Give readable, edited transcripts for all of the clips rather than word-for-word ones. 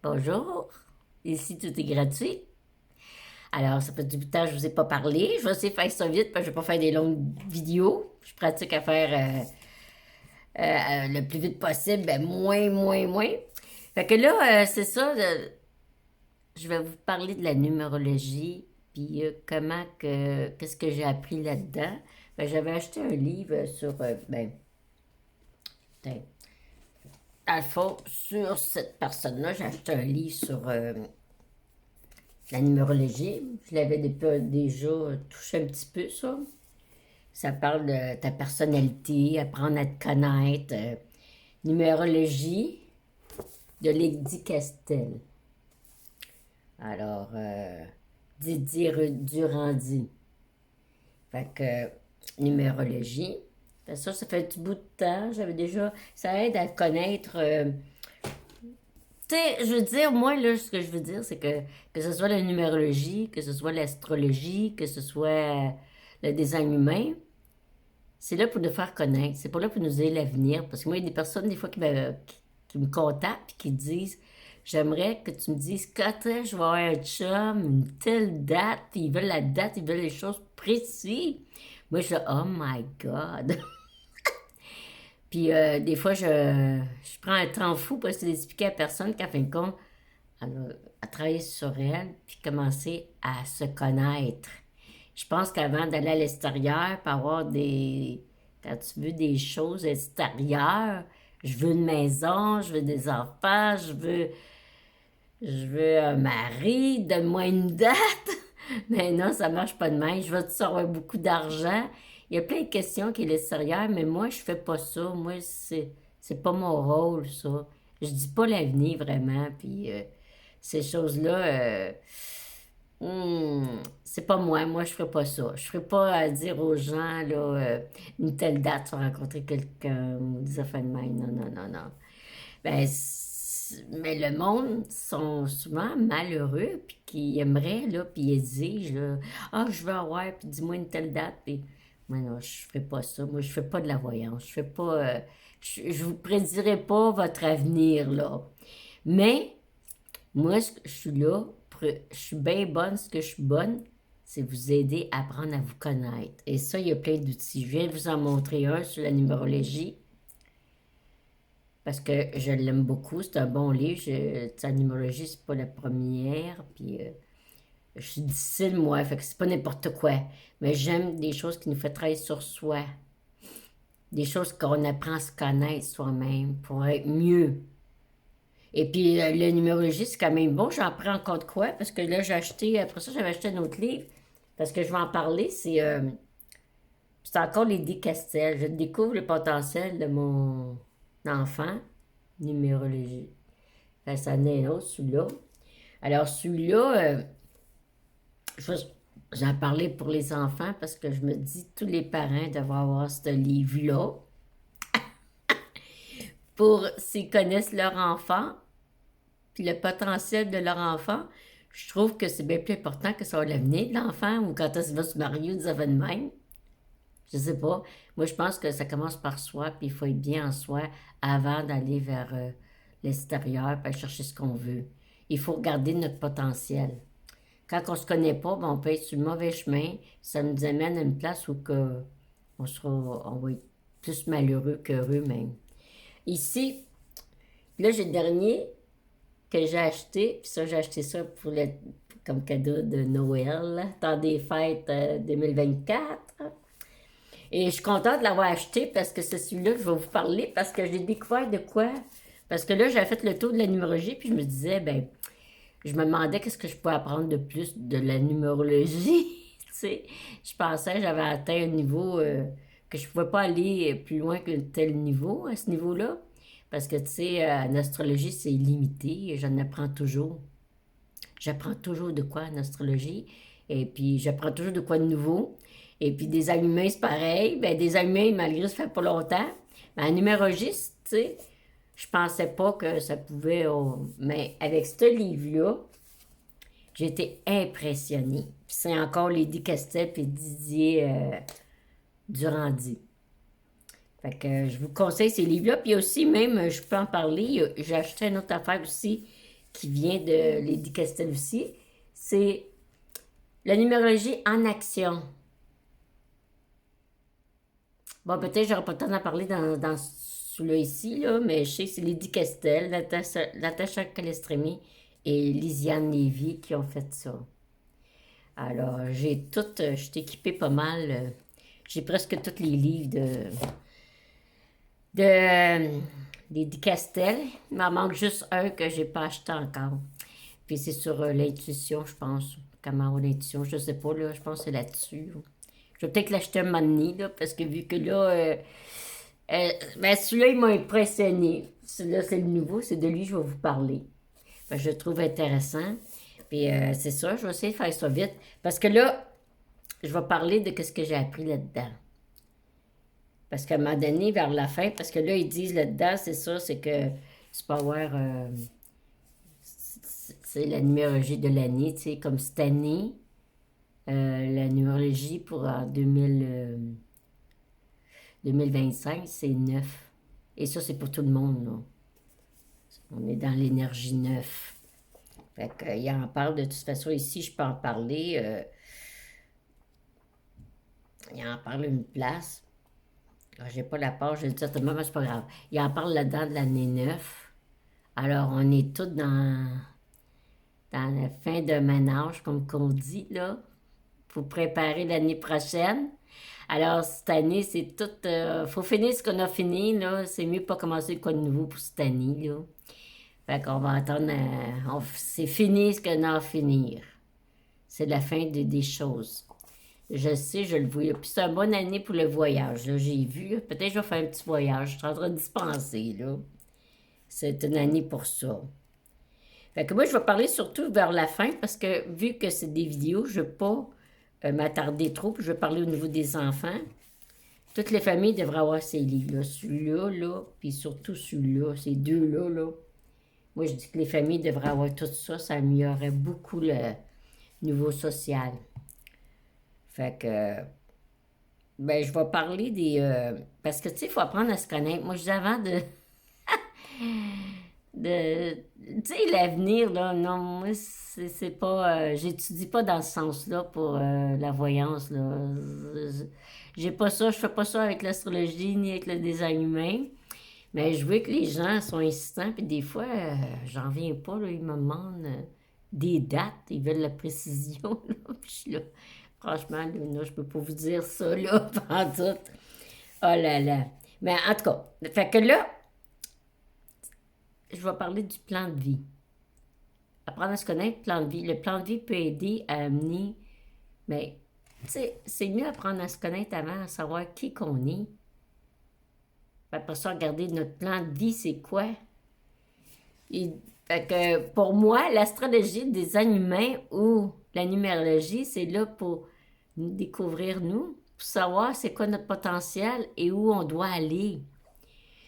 Bonjour, ici tout est gratuit. Alors, ça fait du bout de temps que je vous ai pas parlé. Je vais essayer de faire ça vite parce que je vais pas faire des longues vidéos. Je pratique à faire le plus vite possible, ben moins. Fait que là, c'est ça, je vais vous parler de la numérologie, puis qu'est-ce que j'ai appris là-dedans. Ben, j'avais acheté un livre sur, putain, dans le fond, sur cette personne-là, j'ai acheté un livre sur la numérologie. Je l'avais déjà touché un petit peu, ça. Ça parle de ta personnalité, apprendre à te connaître. Numérologie de Lady Castel. Alors, Didier Durandi. Fait que, numérologie. Fait ça fait un petit bout de temps. J'avais déjà. Ça aide à connaître. Tu sais, je veux dire, moi, là, ce que je veux dire, c'est que ce soit la numérologie, que ce soit l'astrologie, que ce soit le design humain, c'est là pour nous faire connaître. C'est pas là pour nous aider l'avenir. Parce que moi, il y a des personnes, des fois, qui me contactent et qui disent j'aimerais que tu me dises quand est-ce que je vais avoir un chum, une telle date, puis ils veulent la date, ils veulent les choses précises. Moi, je dis oh my God. Puis des fois, je prends un temps fou pour essayer d'expliquer à personne qu'à fin de compte, à travailler sur elle, puis commencer à se connaître. Je pense qu'avant d'aller à l'extérieur, pour avoir des... Quand tu veux des choses extérieures, je veux une maison, je veux des enfants, je veux un mari, donne-moi une date. Mais non, ça marche pas de même. Je veux te avoir beaucoup d'argent. Il y a plein de questions qui est l'extérieur, mais moi, je fais pas ça. Moi, c'est pas mon rôle, ça. Je dis pas l'avenir, vraiment. Puis ces choses-là, c'est pas moi. Moi, je ferais pas ça. Je ferais pas à dire aux gens, là, une telle date, tu vas rencontrer quelqu'un, ou des affaires de même. Non, non, non, non. Ben, mais le monde sont souvent malheureux, puis qui aimeraient, là, puis ils exigent, là, ah, je veux avoir, puis dis-moi une telle date, puis moi, non, je ferai pas ça. Moi, je fais pas de la voyance. Je fais pas, je vous prédirai pas votre avenir, là. Mais, moi, je suis là, je suis bien bonne, ce que je suis bonne, c'est vous aider à apprendre à vous connaître. Et ça, il y a plein d'outils. Je viens de vous en montrer un sur la numérologie parce que je l'aime beaucoup. C'est un bon livre. Sa numérologie, c'est pas la première. Puis je suis difficile, moi. Fait que c'est pas n'importe quoi. Mais j'aime des choses qui nous font travailler sur soi. Des choses qu'on apprend à se connaître soi-même pour être mieux. Et puis la numérologie, c'est quand même bon. J'en prends en compte quoi? Parce que là, j'ai acheté, après ça, j'avais acheté un autre livre. Parce que je vais en parler. C'est encore les Castel. Je découvre le potentiel de mon enfant. Numérologie. Fait ça en est un autre, celui-là. Alors, celui-là, j'en parlais pour les enfants parce que je me dis, tous les parents devraient avoir ce livre-là pour s'ils connaissent leur enfant, puis le potentiel de leur enfant. Je trouve que c'est bien plus important que ça soit l'avenir de l'enfant ou quand est-ce qu'il va se marier ou des affaires de même. Je sais pas. Moi, je pense que ça commence par soi, puis il faut être bien en soi avant d'aller vers l'extérieur, puis aller chercher ce qu'on veut. Il faut regarder notre potentiel. Quand on se connaît pas, ben, on peut être sur le mauvais chemin. Ça nous amène à une place où on va être plus malheureux qu'heureux même. Ici, là, j'ai le dernier que j'ai acheté, puis ça, j'ai acheté ça comme cadeau de Noël, là, temps des fêtes 2024. Et je suis contente de l'avoir acheté parce que c'est celui-là que je vais vous parler parce que j'ai découvert de quoi. Parce que là, j'avais fait le tour de la numérologie, puis je me disais, ben, je me demandais qu'est-ce que je pouvais apprendre de plus de la numérologie. Tu sais, je pensais que j'avais atteint un niveau que je ne pouvais pas aller plus loin que tel niveau, à ce niveau-là. Parce que, tu sais, en astrologie, c'est limité. J'en apprends toujours. J'apprends toujours de quoi en astrologie. Et puis, j'apprends toujours de quoi de nouveau. Et puis, des allumés, c'est pareil. Ben, des allumés, malgré ça fait pas longtemps. Mais en numérologie, tu sais, je pensais pas que ça pouvait... Mais avec ce livre-là, j'ai été impressionnée. Puis c'est encore Lady Castel et Didier Durandi. Fait que je vous conseille ces livres-là. Puis aussi, même, je peux en parler, j'ai acheté une autre affaire aussi qui vient de Lady Castel aussi. C'est la numérologie en action. Bon, peut-être j'aurai pas le temps d'en parler dans celui-là ici, là, mais je sais que c'est Lady Castel, Natacha Calestrémy et Lisiane Lévy qui ont fait ça. Alors, j'ai tout, je suis équipée pas mal. J'ai presque tous les livres de Lady Castel. Il m'en manque juste un que j'ai pas acheté encore. Puis c'est sur l'intuition, je pense. Comment l'intuition, je sais pas, là, je pense que c'est là-dessus. Je vais peut-être l'acheter un moment donné, là, parce que vu que là, ben celui-là, il m'a impressionné. Celui-là, c'est le nouveau, c'est de lui que je vais vous parler. Ben, je le trouve intéressant. Puis c'est ça, je vais essayer de faire ça vite. Parce que là, je vais parler de ce que j'ai appris là-dedans. Parce qu'à un moment donné, vers la fin, parce que là, ils disent là-dedans, c'est ça, c'est que tu peux avoir, c'est la numérologie de l'année, tu sais, comme cette année, la numérologie pour en 2025, c'est 9. Et ça, c'est pour tout le monde, là. On est dans l'énergie 9. Fait qu'il en parle de toute façon ici, je peux en parler. Il en parle une place. Ah, j'ai pas la page, je le dis certainement, mais c'est pas grave. Il en parle là-dedans de l'année 9. Alors, on est tous dans la fin de ménage, comme qu'on dit, là, pour préparer l'année prochaine. Alors, cette année, c'est tout. Faut finir ce qu'on a fini, là. C'est mieux pas commencer quoi de nouveau pour cette année, là. Fait qu'on va attendre. C'est fini ce qu'on a à finir. C'est la fin des choses. Je sais, je le vois. Puis c'est une bonne année pour le voyage, là. J'ai vu. Peut-être que je vais faire un petit voyage. Je suis en train de dispenser, là. C'est une année pour ça. Fait que moi, je vais parler surtout vers la fin parce que vu que c'est des vidéos, je ne veux pas m'attarder trop. Puis je vais parler au niveau des enfants. Toutes les familles devraient avoir ces livres-là. Celui-là, là, puis surtout celui-là, ces deux-là, là. Moi, je dis que les familles devraient avoir tout ça. Ça améliorerait beaucoup le niveau social. Fait que, ben, je vais parler des... parce que, tu sais, il faut apprendre à se connaître. Moi, je dis avant tu sais, l'avenir, là, non, moi, c'est pas... j'étudie pas dans ce sens-là pour la voyance, là. J'ai pas ça, je fais pas ça avec l'astrologie ni avec le design humain. Mais je vois que les gens sont insistants, puis des fois, j'en viens pas, là, ils me demandent des dates, ils veulent la précision, là, puis je suis là. Franchement, là, je peux pas vous dire ça, là, pendant tout. Oh là là. Mais en tout cas, fait que là, je vais parler du plan de vie. Apprendre à se connaître, plan de vie. Le plan de vie peut aider à amener, mais, tu sais, c'est mieux apprendre à se connaître avant, à savoir qui qu'on est. Après ça, regarder notre plan de vie, c'est quoi. Et, fait que pour moi, l'astrologie des animaux ou la numérologie, c'est là pour nous découvrir nous, pour savoir c'est quoi notre potentiel et où on doit aller.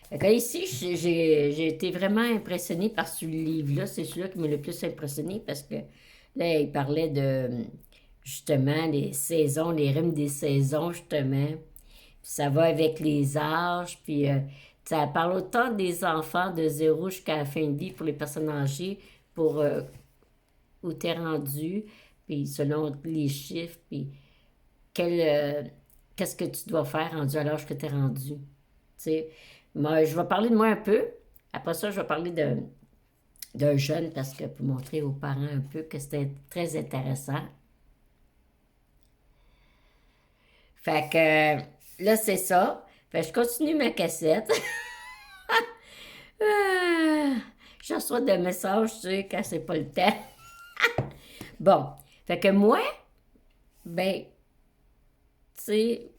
Fait que ici, j'ai été vraiment impressionnée par ce livre-là. C'est celui-là qui m'a le plus impressionnée parce que là, il parlait de justement les saisons, les rythmes des saisons, justement. Puis ça va avec les âges, puis ça parle autant des enfants de 0 jusqu'à la fin de vie pour les personnes âgées, pour où t'es rendu, puis selon les chiffres, puis qu'est-ce que tu dois faire rendu à l'âge que t'es rendu. Tu sais, moi, je vais parler de moi un peu. Après ça, je vais parler d'un jeune parce que pour montrer aux parents un peu que c'était très intéressant. Fait que là, c'est ça. Fait que je continue ma cassette. Ah, je reçois des messages, tu sais, quand c'est pas le temps. Bon. Fait que moi, ben, tu sais,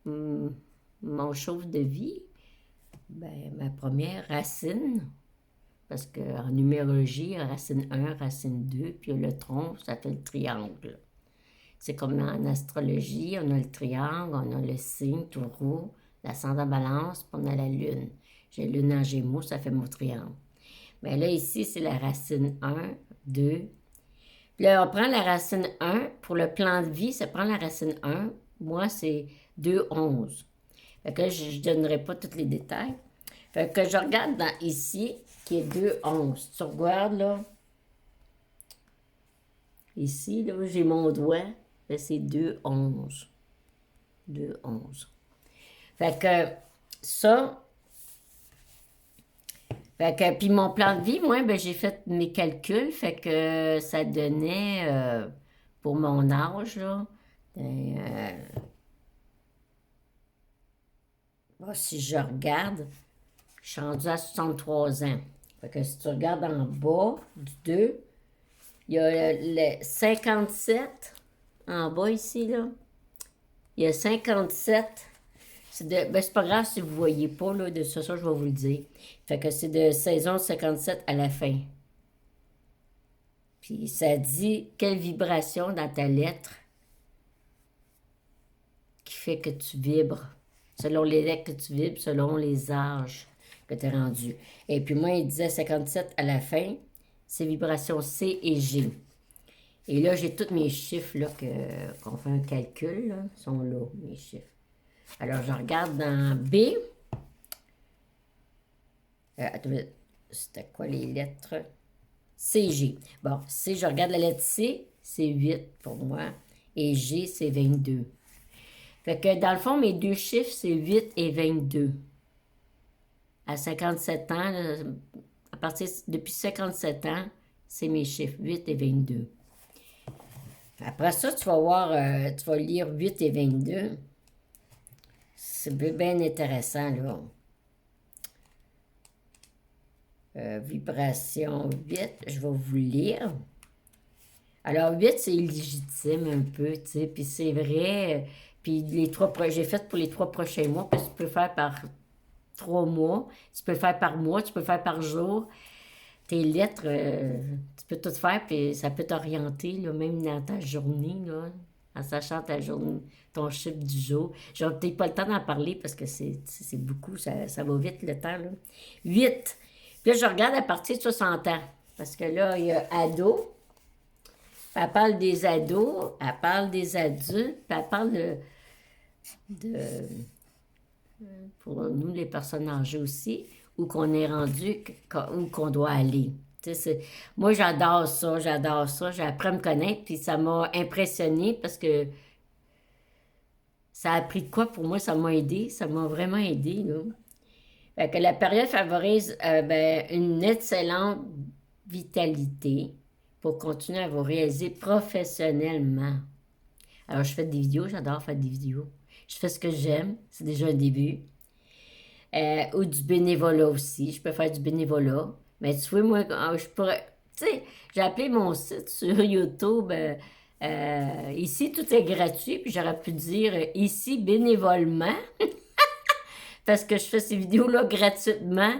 mon chauffe de vie, ben, ma première racine, parce qu'en numérologie, il y a racine 1, racine 2, puis il y a le tronc, ça fait le triangle. C'est comme en astrologie, on a le triangle, on a le signe, taureau, l'ascendant balance, puis on a la lune. J'ai lune en gémeaux, ça fait mon triangle. Mais là, ici, c'est la racine 1, 2. Puis là, on prend la racine 1. Pour le plan de vie, ça prend la racine 1. Moi, c'est 2, 11. Fait que là, je ne donnerai pas tous les détails. Fait que je regarde dans ici, qui est 2,11. Tu regardes, là. Ici, là, j'ai mon doigt. C'est 2,11. 2,11. Fait que ça... Fait que, puis mon plan de vie, moi, ben, j'ai fait mes calculs. Fait que ça donnait, pour mon âge, là, si je regarde, je suis rendue à 63 ans. Fait que si tu regardes en bas du 2, il y a le 57 en bas ici, là. Il y a 57. Ben, c'est pas grave si vous ne voyez pas, là, de ça, je vais vous le dire. Fait que c'est de saison 57 à la fin. Puis ça dit quelle vibration dans ta lettre qui fait que tu vibres. Selon les lettres que tu vibres, selon les âges que tu es rendu. Et puis moi, il disait 57 à la fin, c'est vibration C et G. Et là, j'ai tous mes chiffres, là, qu'on fait un calcul, là, sont là, mes chiffres. Alors, je regarde dans B. Attends, c'était quoi les lettres? C, G. Bon, C, je regarde la lettre C, c'est 8 pour moi. Et G, c'est 22. Fait que dans le fond, mes deux chiffres, c'est 8 et 22. À 57 ans, là, depuis 57 ans, c'est mes chiffres, 8 et 22. Après ça, tu vas voir, tu vas lire 8 et 22. C'est bien intéressant, là. Vibration 8, je vais vous lire. Alors, 8, c'est illégitime un peu, tu sais, puis c'est vrai. Puis j'ai fait pour les 3 prochains mois, parce que tu peux faire par 3 mois, tu peux faire par mois, tu peux faire par jour. Tes lettres, tu peux tout faire, puis ça peut t'orienter, là, même dans ta journée, là, en sachant ta journée, ton chiffre du jour. J'aurais peut-être pas le temps d'en parler parce que c'est beaucoup, ça va vite le temps, là. 8. Puis là, je regarde à partir de 60 ans. Parce que là, il y a ado. Elle parle des ados, elle parle des adultes, puis elle parle de pour nous, les personnes âgées aussi, où qu'on est rendu, où qu'on doit aller. Moi, j'adore ça, j'ai appris à me connaître, puis ça m'a impressionné parce que ça a appris de quoi pour moi, ça m'a aidé, ça m'a vraiment aidé, là. Fait que la période favorise une excellente vitalité pour continuer à vous réaliser professionnellement. Alors, je fais des vidéos, j'adore faire des vidéos. Je fais ce que j'aime, c'est déjà un début. Ou du bénévolat aussi, je peux faire du bénévolat. Mais tu vois, moi, je pourrais... Tu sais, j'ai appelé mon site sur YouTube, ici, tout est gratuit, puis j'aurais pu dire ici, bénévolement. Parce que je fais ces vidéos-là gratuitement.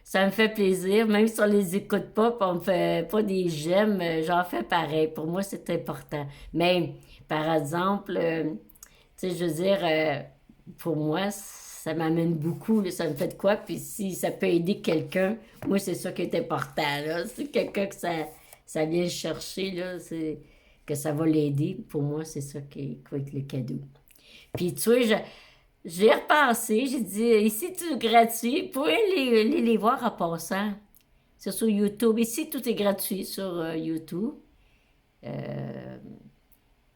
Ça me fait plaisir. Même si on les écoute pas, puis on me fait pas des j'aime, j'en fais pareil. Pour moi, c'est important. Mais, par exemple, tu sais, je veux dire, pour moi, ça m'amène beaucoup. Là, ça me fait de quoi? Puis si ça peut aider quelqu'un, moi, c'est ça qui est important. Là. Si quelqu'un que ça vient le chercher, là, c'est que ça va l'aider. Pour moi, c'est ça qui va être le cadeau. Puis, tu vois, j'ai repensé, j'ai dit, ici, tout est gratuit. Vous pouvez les voir en passant. C'est sur YouTube. Ici, tout est gratuit sur YouTube.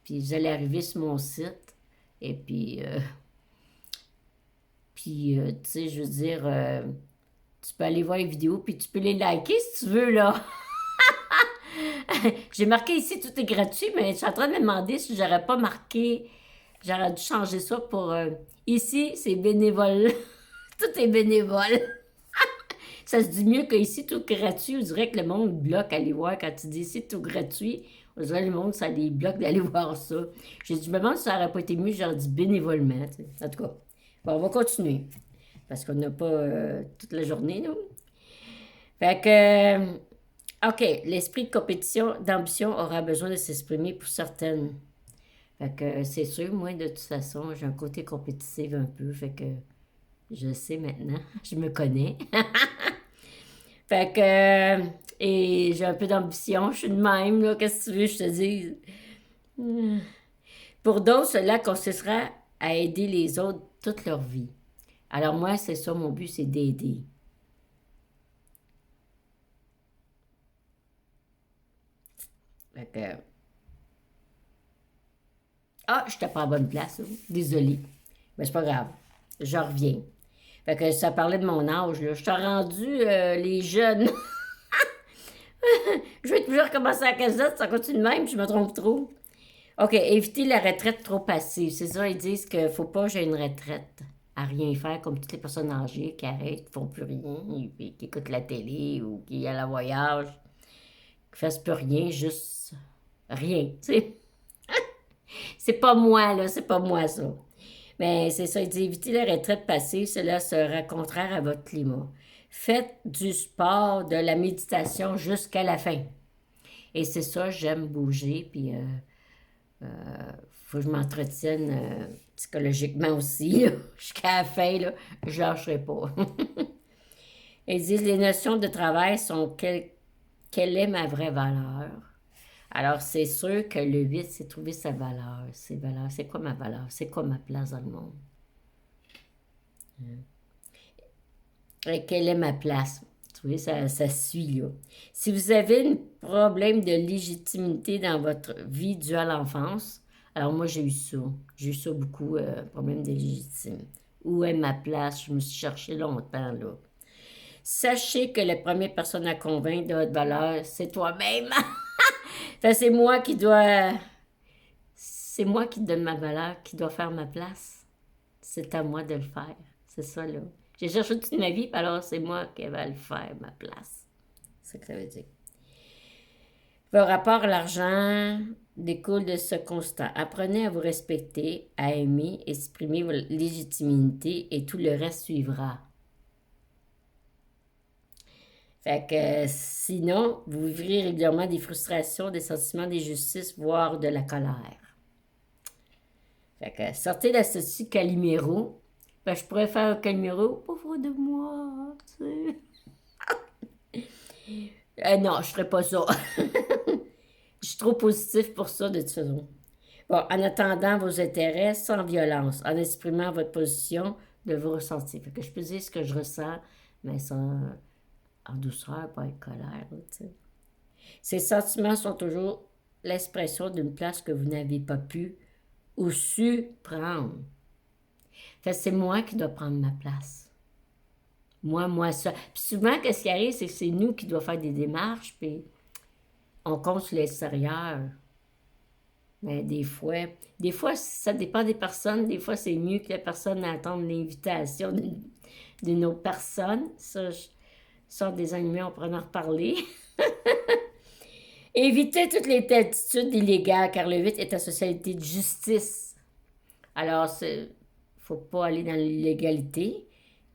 Puis vous allez arriver sur mon site. Et puis, tu sais, je veux dire, tu peux aller voir les vidéos, puis tu peux les liker si tu veux, là. J'ai marqué ici, tout est gratuit, mais je suis en train de me demander si j'aurais pas marqué, j'aurais dû changer ça pour, ici, c'est bénévole. Tout est bénévole. Ça se dit mieux que ici, tout gratuit. On dirait que le monde bloque aller voir quand tu dis ici, tout gratuit. On dirait que le monde, ça les bloque d'aller voir ça. J'ai dit, je me demande si ça n'aurait pas été mieux, j'aurais dit bénévolement. Tu sais. En tout cas, bon, on va continuer. Parce qu'on n'a pas toute la journée, nous. Fait que, OK, l'esprit de compétition, d'ambition aura besoin de s'exprimer pour certaines. Fait que c'est sûr, moi, de toute façon, j'ai un côté compétitif un peu. Fait que je sais maintenant, je me connais. Fait que, et j'ai un peu d'ambition, je suis de même, là, qu'est-ce que tu veux que je te dise? Pour d'autres, cela consistera à aider les autres toute leur vie. Alors moi, c'est ça, mon but, c'est d'aider. Fait que... Ah, je n'étais pas à la bonne place, là. Désolée. Mais c'est pas grave. Je reviens. Fait que ça parlait de mon âge, là. Je t'ai rendu les jeunes. Je vais toujours recommencer à la casette, ça continue de même, je me trompe trop. OK, éviter la retraite trop passive. C'est ça, ils disent qu'il ne faut pas que j'ai une retraite à rien faire, comme toutes les personnes âgées qui arrêtent, qui font plus rien, qui écoutent la télé ou qui allent à voyage, qui fassent plus rien, juste rien, tu sais. C'est pas moi, là, c'est pas moi, ça. Mais c'est ça, il dit éviter la retraite passive, cela sera contraire à votre climat. Faites du sport, de la méditation jusqu'à la fin. Et c'est ça, j'aime bouger, puis faut que je m'entretienne psychologiquement aussi, là. Jusqu'à la fin, là, je lâcherai pas. Ils disent les notions de travail sont quelle est ma vraie valeur. Alors, c'est sûr que le 8, c'est trouver sa valeur. Ses valeurs. C'est quoi ma valeur? C'est quoi ma place dans le monde? Et quelle est ma place? Tu vois, ça suit, là. Si vous avez un problème de légitimité dans votre vie dû à l'enfance, alors moi, j'ai eu ça. J'ai eu ça beaucoup, problème de légitime. Où est ma place? Je me suis cherché longtemps, là. Sachez que la première personne à convaincre de votre valeur, c'est toi-même. Fait, c'est moi qui donne ma valeur, qui doit faire ma place. C'est à moi de le faire. C'est ça, là. J'ai cherché toute ma vie, alors c'est moi qui va le faire, ma place. C'est ça que ça veut dire. Vos rapports à l'argent découlent de ce constat. Apprenez à vous respecter, à aimer, exprimer votre légitimité et tout le reste suivra. Fait que sinon, vous vivrez régulièrement des frustrations, des sentiments d'injustice, voire de la colère. Fait que sortez la statue Calimero. Ben, je pourrais faire un Calimero, pauvre de moi, tu sais. Non, je ferais pas ça. Je suis trop positif pour ça, de toute façon. Bon, en attendant vos intérêts sans violence, en exprimant votre position de vos ressentis. Fait que je peux dire ce que je ressens, mais sans, en douceur, pas avec colère, tu sais. Ces sentiments sont toujours l'expression d'une place que vous n'avez pas pu ou su prendre. Fait que c'est moi qui dois prendre ma place. Moi, ça. Puis souvent, qu'est-ce qui arrive, c'est que c'est nous qui doit faire des démarches, puis on compte sur l'extérieur. Mais des fois, ça dépend des personnes. Des fois, c'est mieux que la personne attende l'invitation d'une autre personne. Ça, sont des animés, on pourra en reparler. Évitez toutes les attitudes illégales, car le 8 est la socialité de justice. Alors, il ne faut pas aller dans l'illégalité,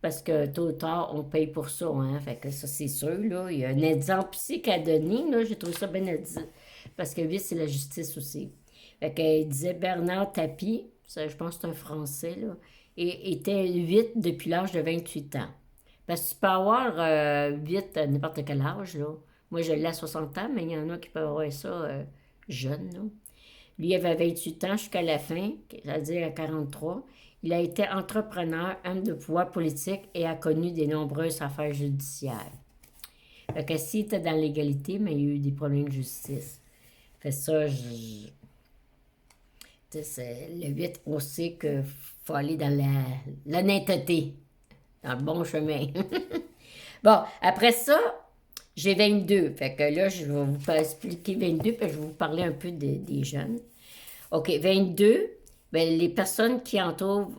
parce que tôt ou tard, on paye pour ça, hein. Fait que ça, c'est sûr, là. Il y a un exemple ici qu'a donné, là. J'ai trouvé ça bien à dire. Parce que 8, c'est la justice aussi. Fait qu'il disait Bernard Tapie, ça, je pense que c'est un Français, là, et était 8 depuis l'âge de 28 ans. Parce que tu peux avoir 8 à n'importe quel âge, là. Moi, je l'ai à 60 ans, mais il y en a qui peuvent avoir ça jeune, là. Lui, il avait 28 ans jusqu'à la fin, c'est-à-dire à 43. Il a été entrepreneur, homme de pouvoir politique et a connu des nombreuses affaires judiciaires. Fait que s'il était dans l'égalité, mais il y a eu des problèmes de justice. Fait ça, le 8, on sait qu'il faut aller dans l'honnêteté, dans le bon chemin. Bon, après ça, j'ai 22. Fait que là, je vais vous expliquer 22, puis je vais vous parler un peu des jeunes. OK, 22, ben, les personnes qui entourent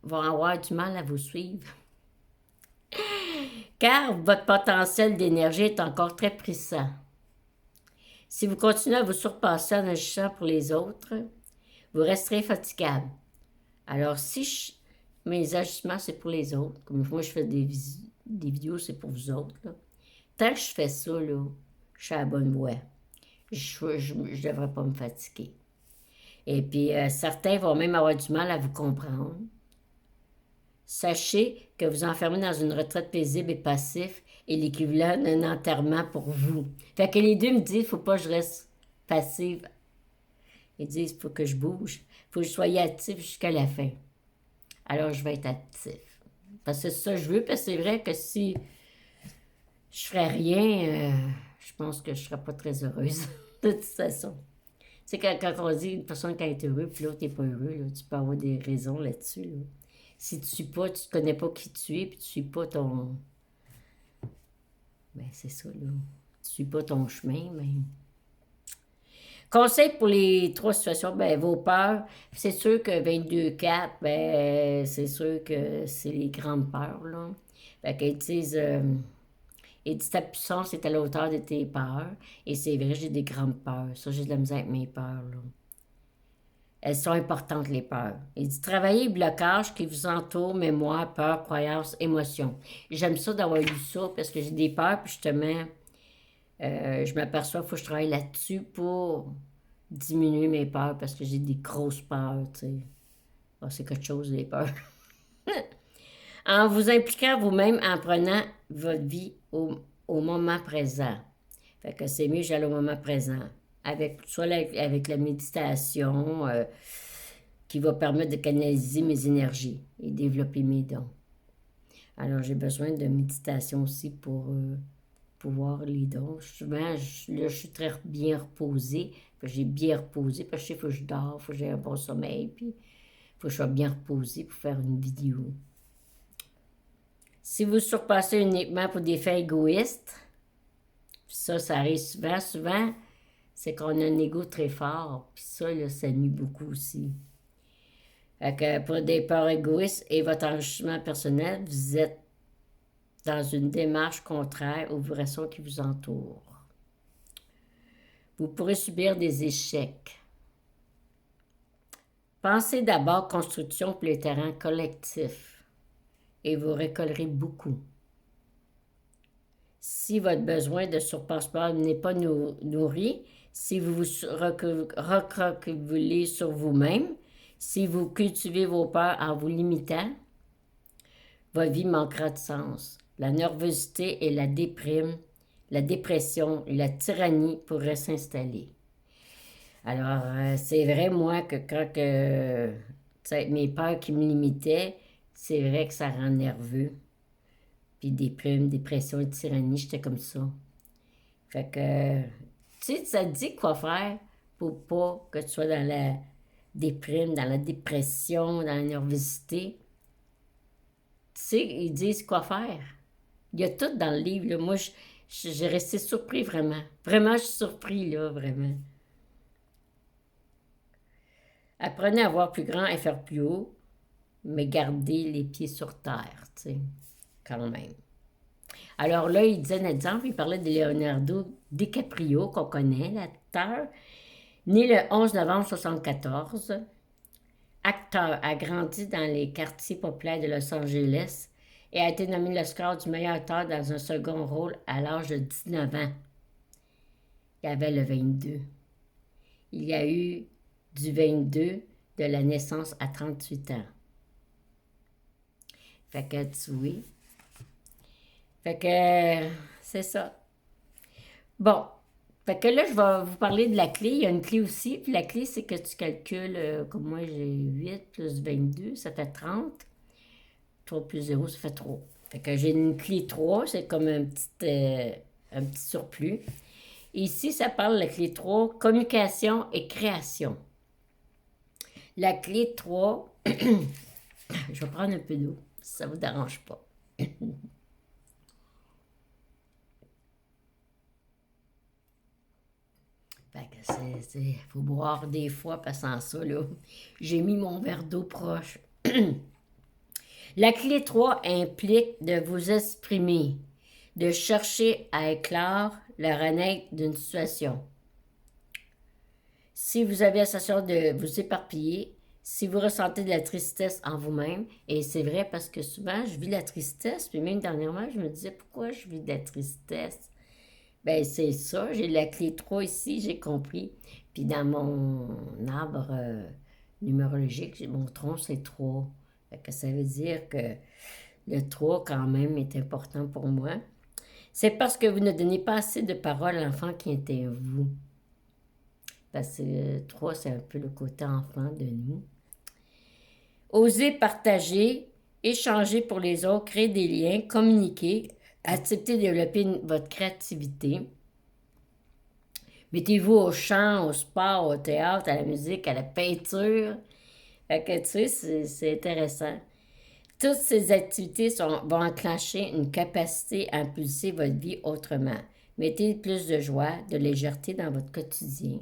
vont avoir du mal à vous suivre. Car votre potentiel d'énergie est encore très puissant. Si vous continuez à vous surpasser en agissant pour les autres, vous resterez fatigable. Alors, si mes agissements, c'est pour les autres, comme moi, je fais des vidéos, c'est pour vous autres, là. Tant que je fais ça, là, je suis à la bonne voie. Je ne devrais pas me fatiguer. Et puis, certains vont même avoir du mal à vous comprendre. Sachez que vous enfermer dans une retraite paisible et passif est l'équivalent d'un enterrement pour vous. Fait que les deux me disent, il ne faut pas que je reste passive. Ils disent, il faut que je bouge. Il faut que je sois actif jusqu'à la fin. Alors, je vais être actif. Parce que c'est ça que je veux, parce que c'est vrai que si je ferais rien, je pense que je serais pas très heureuse, de toute façon. C'est quand on dit une personne qui est heureuse, puis l'autre n'est pas heureux, là, tu peux avoir des raisons là-dessus. Là. Si tu suis pas, tu connais pas qui tu es, puis tu suis pas ton... Ben, c'est ça, là. Tu suis pas ton chemin, mais... Conseil pour les trois situations, ben, vos peurs, c'est sûr que 22-4, ben, c'est sûr que c'est les grandes peurs, là. Fait qu'ils disent, et dit ta puissance est à la hauteur de tes peurs. Et c'est vrai, j'ai des grandes peurs. Ça, j'ai de la misère avec mes peurs, là. Elles sont importantes, les peurs. Il dit travailler les blocages qui vous entourent, mémoire, peur, croyances, émotions. J'aime ça d'avoir lu ça parce que j'ai des peurs, puis justement, je m'aperçois qu'il faut que je travaille là-dessus pour diminuer mes peurs parce que j'ai des grosses peurs, tu sais. Ah, c'est quelque chose, les peurs. En vous impliquant vous-même, en prenant votre vie au moment présent. Fait que c'est mieux j'allais au moment présent. Soit avec la méditation qui va permettre de canaliser mes énergies et développer mes dons. Alors j'ai besoin de méditation aussi pour pouvoir les dons. Souvent, là, je suis très bien reposée. J'ai bien reposé parce que je sais qu'il faut que je dors, il faut que j'ai un bon sommeil, puis il faut que je sois bien reposée pour faire une vidéo. Si vous surpassez uniquement pour des faits égoïstes, ça arrive souvent. Souvent, c'est qu'on a un ego très fort. Puis ça, là, ça nuit beaucoup aussi. Fait que pour des peurs égoïstes et votre enrichissement personnel, vous êtes dans une démarche contraire aux vibrations qui vous entourent. Vous pourrez subir des échecs. Pensez d'abord construction pour les terrains collectifs et vous récollerez beaucoup. Si votre besoin de surpassement n'est pas nourri, si vous vous recroquevillez sur vous-même, si vous cultivez vos peurs en vous limitant, votre vie manquera de sens. La nervosité et la dépression et la tyrannie pourraient s'installer. Alors, c'est vrai, moi, que quand mes peurs qui me limitaient, c'est vrai que ça rend nerveux. Puis dépression et tyrannie, j'étais comme ça. Fait que, tu sais, ça te dit quoi faire pour pas que tu sois dans la déprime, dans la dépression, dans la nervosité. Tu sais, ils disent quoi faire. Il y a tout dans le livre, là. Moi, j'ai resté surpris, vraiment. Vraiment, je suis surpris, là, vraiment. Apprenez à voir plus grand et faire plus haut, mais gardez les pieds sur terre, tu sais, quand même. Alors là, il disait un exemple, il parlait de Leonardo DiCaprio, qu'on connaît, l'acteur, né le 11 novembre 1974. Acteur, a grandi dans les quartiers populaires de Los Angeles et a été nommé l'Oscar du meilleur acteur dans un second rôle à l'âge de 19 ans. Il avait le 22. Il y a eu du 22 de la naissance à 38 ans. Fait que tu vois. Fait que c'est ça. Bon. Fait que là, je vais vous parler de la clé. Il y a une clé aussi. Puis la clé, c'est que tu calcules, comme moi, j'ai 8 plus 22, ça fait 30. 3 plus 0, ça fait 3. Fait que j'ai une clé 3, c'est comme un petit surplus. Et ici, ça parle de la clé 3, communication et création. La clé 3, je vais prendre un peu d'eau, si ça ne vous dérange pas. Fait que faut boire des fois, parce que sans ça, là, j'ai mis mon verre d'eau proche. La clé 3 implique de vous exprimer, de chercher à éclore le renaître d'une situation. Si vous avez la sensation de vous éparpiller, si vous ressentez de la tristesse en vous-même, et c'est vrai parce que souvent je vis la tristesse, puis même dernièrement je me disais pourquoi je vis de la tristesse. Ben c'est ça, j'ai la clé 3 ici, j'ai compris. Puis dans mon arbre numérologique, mon tronc c'est 3. Fait que ça veut dire que le 3 quand même est important pour moi. C'est parce que vous ne donnez pas assez de parole à l'enfant qui était vous. Parce que le 3, c'est un peu le côté enfant de nous. Osez partager échanger pour les autres, créer des liens, communiquer, accepter de développer votre créativité. Mettez-vous au chant, au sport, au théâtre, à la musique, à la peinture. Fait que, tu sais, c'est intéressant. Toutes ces activités vont enclencher une capacité à impulser votre vie autrement. Mettez plus de joie, de légèreté dans votre quotidien.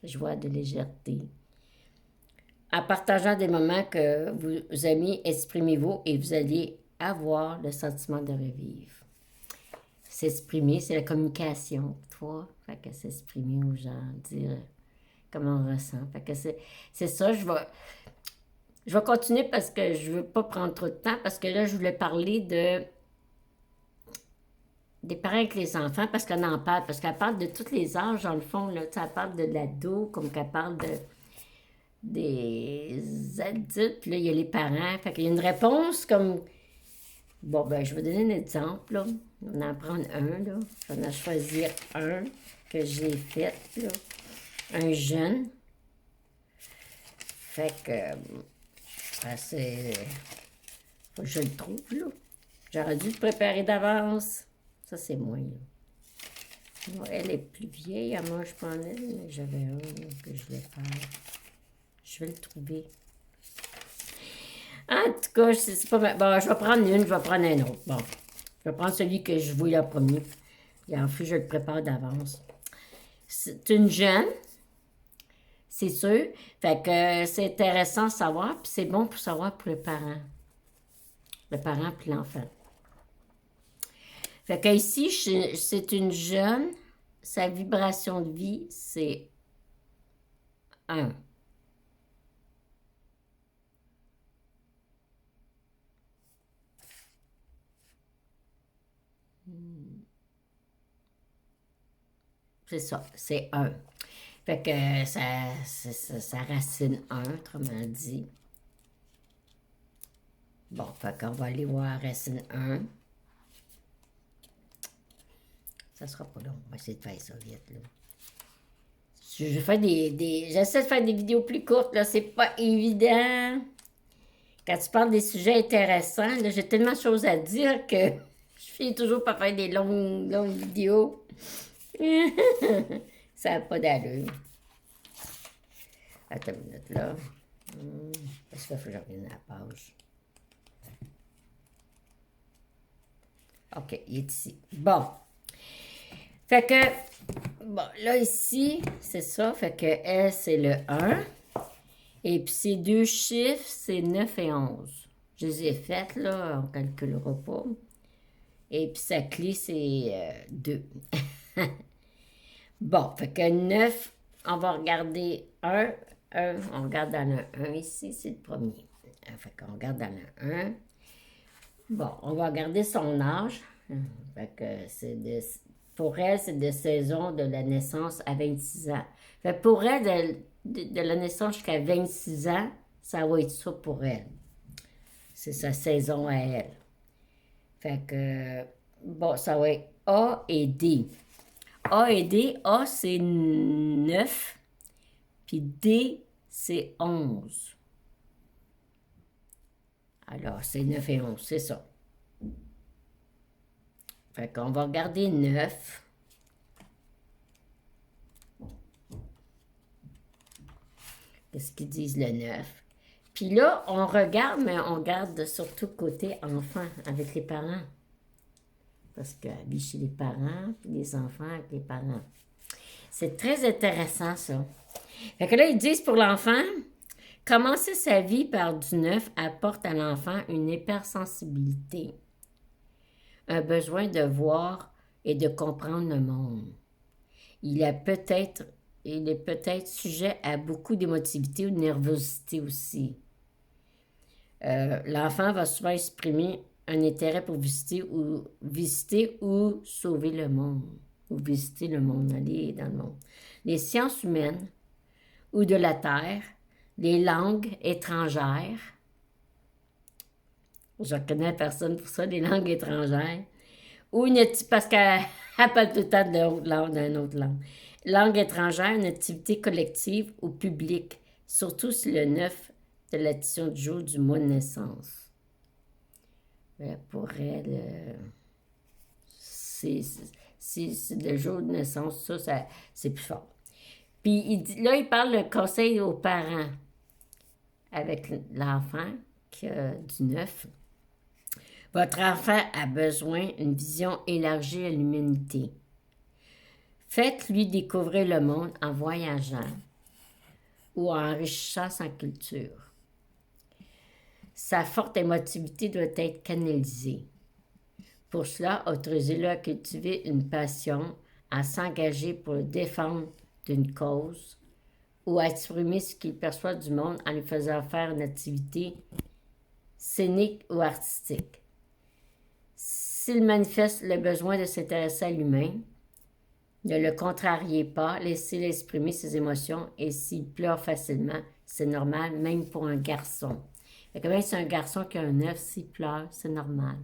Joie, de légèreté. En partageant des moments que vous aimez, exprimez-vous et vous allez avoir le sentiment de revivre. S'exprimer, c'est la communication, toi. Fait que s'exprimer aux gens, dire comment on ressent. Fait que c'est ça, je vais continuer parce que je veux pas prendre trop de temps, parce que là, je voulais parler des parents avec les enfants, parce qu'on en parle, parce qu'elle parle de tous les âges, dans le fond, là. Elle parle de l'ado, comme qu'elle parle des adultes, puis là, il y a les parents. Fait qu'il y a une réponse comme... Bon, ben, je vais donner un exemple, là. On va en prendre un, là. On a choisi un que j'ai fait, là. Un jeune. Fait que... c'est... Faut que je le trouve, là. J'aurais dû le préparer d'avance. Ça, c'est moi, là. Bon, elle est plus vieille, à moi, je prends elle, mais j'avais un là, que je voulais faire. Je vais le trouver. En tout cas, c'est pas mal. Bon, je vais prendre une, je vais prendre un autre. Bon, je vais prendre celui que je voulais en premier. Et en fait, je le prépare d'avance. C'est une jeune, c'est sûr. Fait que c'est intéressant de savoir, puis c'est bon pour savoir pour les parents. Le parent puis l'enfant. Fait que ici, c'est une jeune, sa vibration de vie, c'est 1. C'est ça, c'est 1. Fait que ça racine 1, autrement dit. Bon, fait qu'on va aller voir racine 1. Ça sera pas long, on va essayer de faire ça vite, là. Je fais j'essaie de faire des vidéos plus courtes, là, c'est pas évident. Quand tu parles des sujets intéressants, là, j'ai tellement de choses à dire que je finis toujours par faire des longues vidéos. Ça n'a pas d'allure. Attends une minute, là. Parce qu'il faut que je revienne à la page. OK, il est ici. Bon. Fait que, bon, là, ici, c'est ça. Fait que elle, c'est le 1. Et puis, ces deux chiffres, c'est 9 et 11. Je les ai faites, là. On ne calculera pas. Et puis, sa clé, c'est 2. Bon, fait que 9, on va regarder 1. On regarde dans le 1 ici, c'est le premier. Fait qu'on regarde dans le 1. Bon, on va regarder son âge. Fait que pour elle, c'est de saison de la naissance à 26 ans. Fait que pour elle, de la naissance jusqu'à 26 ans, ça va être ça pour elle. C'est sa saison à elle. Fait que, bon, ça va être A et D. A et D, A c'est 9, puis D c'est 11. Alors, c'est 9 et 11, c'est ça. Fait qu'on va regarder 9. Qu'est-ce qu'ils disent le 9? Puis là, on regarde, mais on regarde surtout côté enfant, avec les parents. Parce qu'elle vit chez les parents, puis les enfants avec les parents. C'est très intéressant, ça. Fait que là, ils disent pour l'enfant, commencer sa vie par du neuf apporte à l'enfant une hypersensibilité, un besoin de voir et de comprendre le monde. Il est peut-être sujet à beaucoup d'émotivité ou de nervosité aussi. L'enfant va souvent exprimer un intérêt pour visiter ou sauver le monde, ou visiter le monde, aller dans le monde. Les sciences humaines ou de la terre, les langues étrangères. Je connais personne pour ça, les langues étrangères. Ou parce qu'elle parle tout le temps d'une autre langue. Langue étrangère, une activité collective ou publique, surtout si le 9 de l'addition du jour du mois de naissance. Pour elle, c'est le jour de naissance, ça c'est plus fort. Puis là, il parle de conseil aux parents avec l'enfant qui a du neuf. Votre enfant a besoin d'une vision élargie à l'humanité. Faites-lui découvrir le monde en voyageant ou en enrichissant sa culture. Sa forte émotivité doit être canalisée. Pour cela, autorisez-le à cultiver une passion, à s'engager pour défendre d'une cause ou à exprimer ce qu'il perçoit du monde en lui faisant faire une activité scénique ou artistique. S'il manifeste le besoin de s'intéresser à l'humain, ne le contrariez pas, laissez-le exprimer ses émotions et s'il pleure facilement, c'est normal, même pour un garçon. Fait que même si c'est un garçon qui a un œuf, s'il pleure, c'est normal.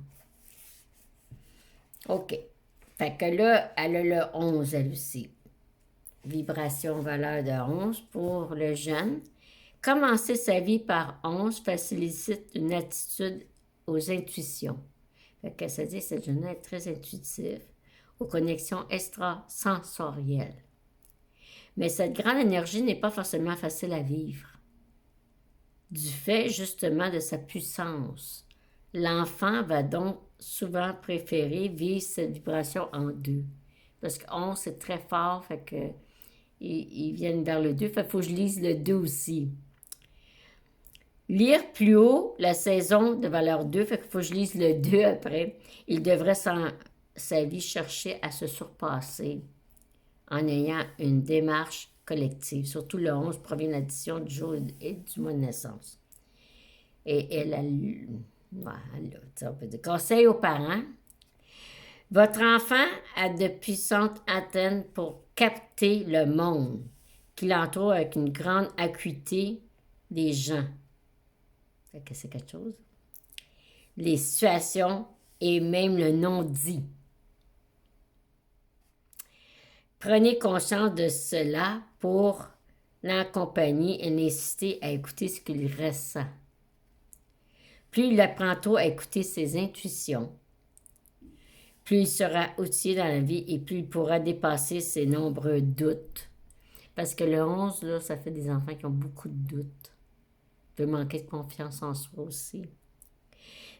OK. Fait que là, elle a le 11, elle aussi. Vibration valeur de 11 pour le jeune. Commencer sa vie par 11 facilite une attitude aux intuitions. Fait que ça dit que cette jeune est très intuitif, aux connexions extrasensorielles. Mais cette grande énergie n'est pas forcément facile à vivre. Du fait justement de sa puissance. L'enfant va donc souvent préférer vivre cette vibration en 2. Parce que 11, c'est très fort, fait que ils viennent vers le 2. Fait qu'il faut que je lise le 2 aussi. Lire plus haut la saison de valeur 2, fait qu'il faut que je lise le 2 après. Il devrait sa vie chercher à se surpasser en ayant une démarche collective. Surtout le 11 provient de l'addition du jour et du mois de naissance. Et elle a conseil aux parents. Votre enfant a de puissantes antennes pour capter le monde qui l'entoure avec une grande acuité des gens. Fait que c'est quelque chose. Les situations et même le non-dit. Prenez conscience de cela pour l'accompagner et l'inciter à écouter ce qu'il ressent. Plus il apprend tôt à écouter ses intuitions, plus il sera outillé dans la vie et plus il pourra dépasser ses nombreux doutes. Parce que le 11, là, ça fait des enfants qui ont beaucoup de doutes. Peut manquer de confiance en soi aussi.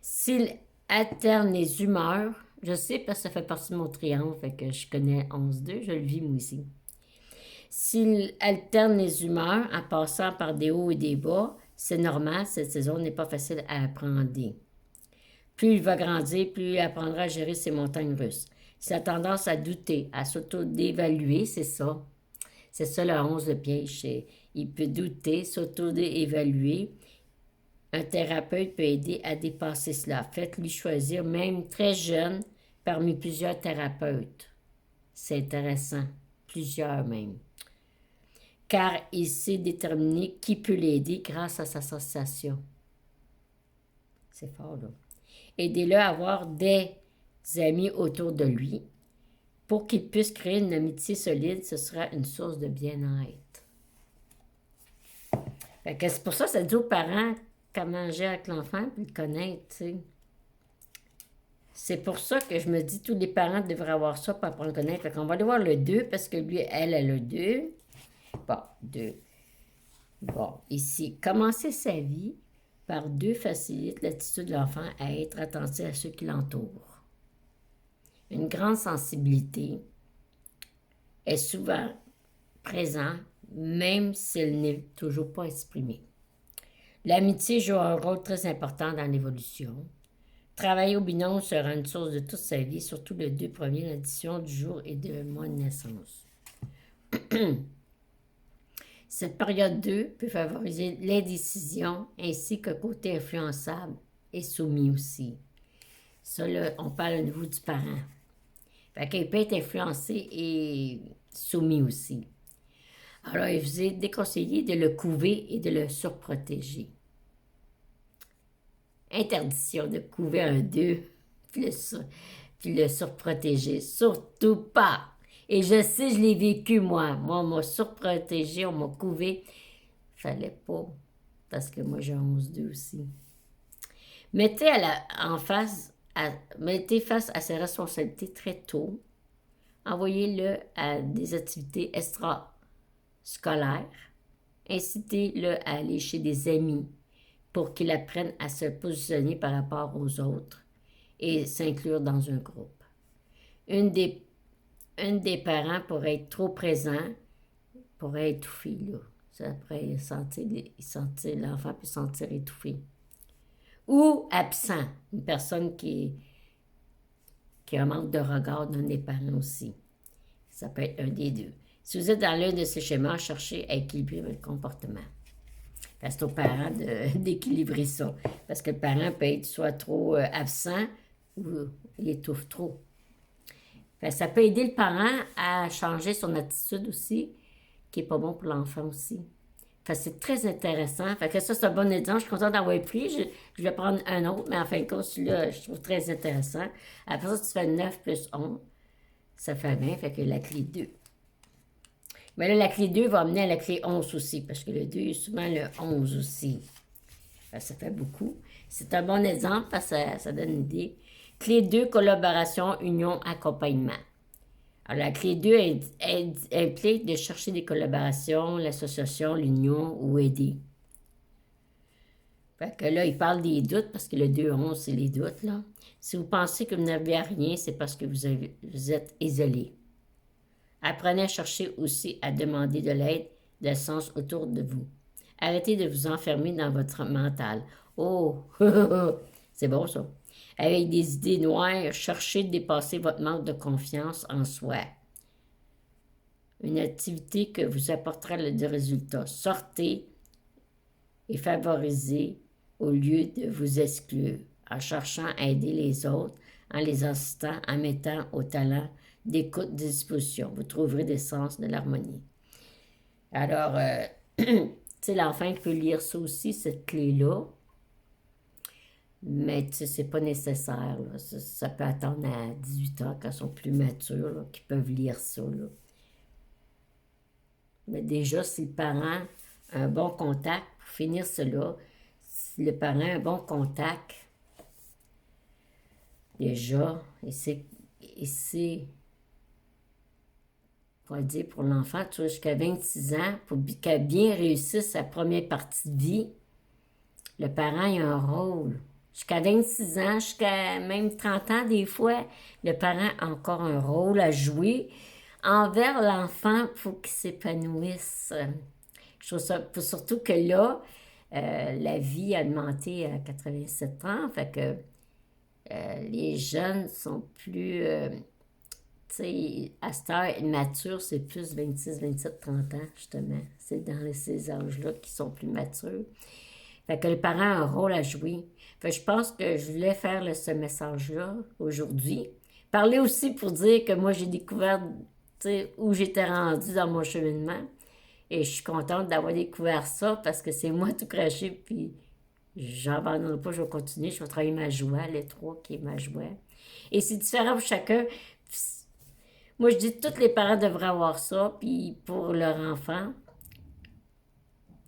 S'il alterne les humeurs, je sais parce que ça fait partie de mon triangle, fait que je connais 11-2, je le vis moi aussi. S'il alterne les humeurs en passant par des hauts et des bas, c'est normal, cette saison n'est pas facile à appréhender. Plus il va grandir, plus il apprendra à gérer ses montagnes russes. S'il a tendance à douter, à s'auto-dévaluer, c'est ça. C'est ça le 11 de piège. Il peut douter, s'auto-évaluer. Un thérapeute peut aider à dépasser cela. Faites-lui choisir, même très jeune, parmi plusieurs thérapeutes. C'est intéressant. Plusieurs même. Car il sait déterminer qui peut l'aider grâce à sa sensation. C'est fort, là. Aidez-le à avoir des amis autour de lui. Pour qu'il puisse créer une amitié solide, ce sera une source de bien-être. Fait que c'est pour ça que ça dit aux parents comment agir avec l'enfant puis le connaître, tu sais. C'est pour ça que je me dis tous les parents devraient avoir ça pour apprendre à connaître. Fait qu'on va aller voir le 2 parce que lui, elle a le 2. Bon, 2. Bon, ici, commencer sa vie par 2 facilite l'attitude de l'enfant à être attentif à ceux qui l'entourent. Une grande sensibilité est souvent présente, même s'elle n'est toujours pas exprimée. L'amitié joue un rôle très important dans l'évolution. Travailler au binôme sera une source de toute sa vie, surtout le 2 premier, l'addition du jour et du mois de naissance. Cette période 2 peut favoriser les décisions ainsi que côté influençable et soumis aussi. Ça, là, on parle au niveau du parent. Fait qu'il peut être influencé et soumis aussi. Alors, il vous est déconseillé de le couver et de le surprotéger. Interdiction de couver un 2 puis le surprotéger. Surtout pas! Et je sais, je l'ai vécu, moi. Moi, on m'a surprotégé, on m'a couvé. Fallait pas, parce que moi, j'ai 11-2 aussi. Mettez face à ses responsabilités très tôt. Envoyez-le à des activités extrascolaires. Incitez-le à aller chez des amis pour qu'il apprenne à se positionner par rapport aux autres et s'inclure dans un groupe. Une des parents pourrait être trop présent, pourrait étouffer, là. Ça pourrait sentir l'enfant peut se sentir étouffé. Ou absent, une personne qui a un manque de regard d'un des parents aussi. Ça peut être un des deux. Si vous êtes dans l'un de ces schémas, cherchez à équilibrer votre comportement. C'est aux parents d'équilibrer ça. Parce que le parent peut être soit trop absent ou il étouffe trop. Ça peut aider le parent à changer son attitude aussi, qui n'est pas bon pour l'enfant aussi. C'est très intéressant. Ça, c'est un bon exemple. Je suis contente d'avoir pris. Je vais prendre un autre, mais en fin de compte, celui-là, je trouve très intéressant. Après ça, tu fais 9 plus 11. Ça fait 20, fait que la clé 2. Mais là, la clé 2 va amener à la clé 11 aussi, parce que le 2 est souvent le 11 aussi. Ça fait beaucoup. C'est un bon exemple parce que ça donne une idée. Clé 2, collaboration, union, accompagnement. Alors, la clé 2 implique de chercher des collaborations, l'association, l'union ou aider. Fait que là, il parle des doutes parce que le 2-11, c'est les doutes, là. Si vous pensez que vous n'avez rien, c'est parce que vous êtes isolé. Apprenez à chercher aussi à demander de l'aide, de sens autour de vous. Arrêtez de vous enfermer dans votre mental. Oh, c'est bon ça. Avec des idées noires, cherchez de dépasser votre manque de confiance en soi. Une activité que vous apportera des résultats. Sortez et favorisez au lieu de vous exclure, en cherchant à aider les autres, en les assistant, en mettant au talent d'écoute, de disposition. Vous trouverez des sens de l'harmonie. Alors, tu sais, l'enfant peut lire ça aussi, cette clé-là. Mais tu sais, c'est pas nécessaire. Là. Ça peut attendre à 18 ans, quand ils sont plus matures, là, qu'ils peuvent lire ça. Là. Mais déjà, si le parent a un bon contact, pour finir cela, si le parent a un bon contact, déjà, et c'est on va dire pour l'enfant, tu vois, jusqu'à 26 ans, pour qu'elle bien réussisse sa première partie de vie, le parent a un rôle. Jusqu'à 26 ans, jusqu'à même 30 ans, des fois, le parent a encore un rôle à jouer envers l'enfant pour qu'il s'épanouisse. Je trouve ça, surtout que là, la vie a augmenté à 87 ans, fait que les jeunes sont plus... tu sais, à cette heure mature, c'est plus 26, 27, 30 ans, justement. C'est dans ces âges-là qui sont plus matures. Fait que les parents ont un rôle à jouer. Fait que je pense que je voulais faire ce message-là aujourd'hui. Parler aussi pour dire que moi, j'ai découvert où j'étais rendue dans mon cheminement. Et je suis contente d'avoir découvert ça parce que c'est moi tout craché. Puis j'abandonne pas, je vais continuer. Je vais travailler ma joie, les trois qui est ma joie. Et c'est différent pour chacun. Moi, je dis que tous les parents devraient avoir ça. Puis pour leur enfant,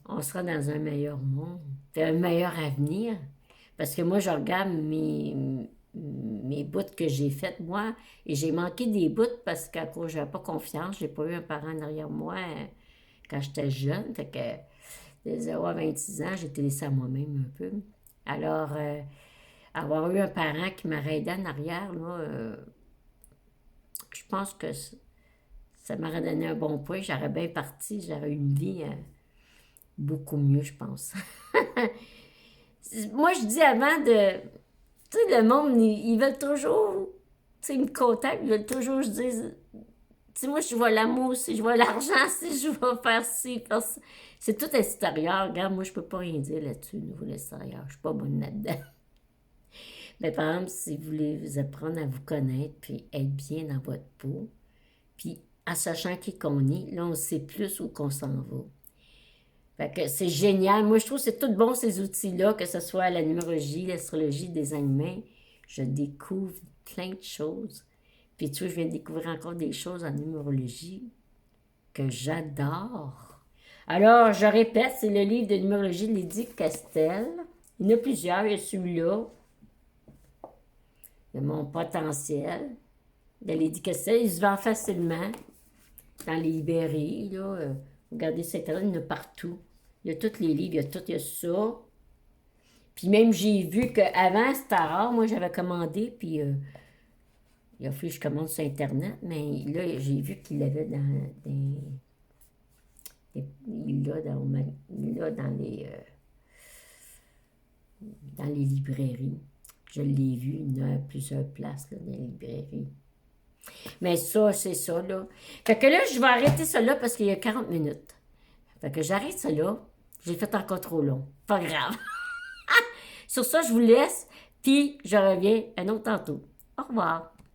on sera dans un meilleur monde, un meilleur avenir. Parce que moi, je regarde mes bouts que j'ai faites, moi, et j'ai manqué des bouts parce qu'à cause je n'avais pas confiance, j'ai pas eu un parent derrière moi quand j'étais jeune. Fait que de 0 à 26 ans, j'étais laissée à moi-même un peu. Alors, avoir eu un parent qui m'aurait aidé en arrière, là, je pense que ça m'aurait donné un bon point. J'aurais bien parti, j'aurais eu une vie beaucoup mieux, je pense. Moi, je dis avant de... Tu sais, le monde, ils veulent toujours... Tu sais, ils me contactent, ils veulent toujours, je dis... Tu sais, moi, je vois l'amour, si je vois l'argent, si je vais faire ci, faire ça. C'est tout extérieur. Regarde, moi, je peux pas rien dire là-dessus, au niveau extérieur. Je suis pas bonne là-dedans. Mais par exemple, si vous voulez vous apprendre à vous connaître, puis être bien dans votre peau, puis en sachant qui qu'on est, là, on sait plus où qu'on s'en va. Fait que c'est génial. Moi, je trouve que c'est tout bon, ces outils-là, que ce soit la numérologie, l'astrologie, des humains. Je découvre plein de choses. Puis tu vois, je viens de découvrir encore des choses en numérologie que j'adore. Alors, je répète, c'est le livre de numérologie de Lydie Castel, Il y en a plusieurs. Il y a celui-là. Il y a Mon potentiel. De Lady Castel. Il se vend facilement dans les librairies. Là. Regardez, c'est il y en a partout. Il y a tous les livres, il y a ça. Puis même, j'ai vu qu'avant, c'était rare. Moi, j'avais commandé, puis il a fallu que je commande sur Internet. Mais là, j'ai vu qu'il l'avait dans les librairies. Je l'ai vu, il y en a à plusieurs places là, dans les librairies. Mais ça, c'est ça, là. Fait que là, je vais arrêter ça là parce qu'il y a 40 minutes. Fait que j'arrête ça là. J'ai fait encore trop long. Pas grave. Sur ça, je vous laisse, puis je reviens un autre tantôt. Au revoir.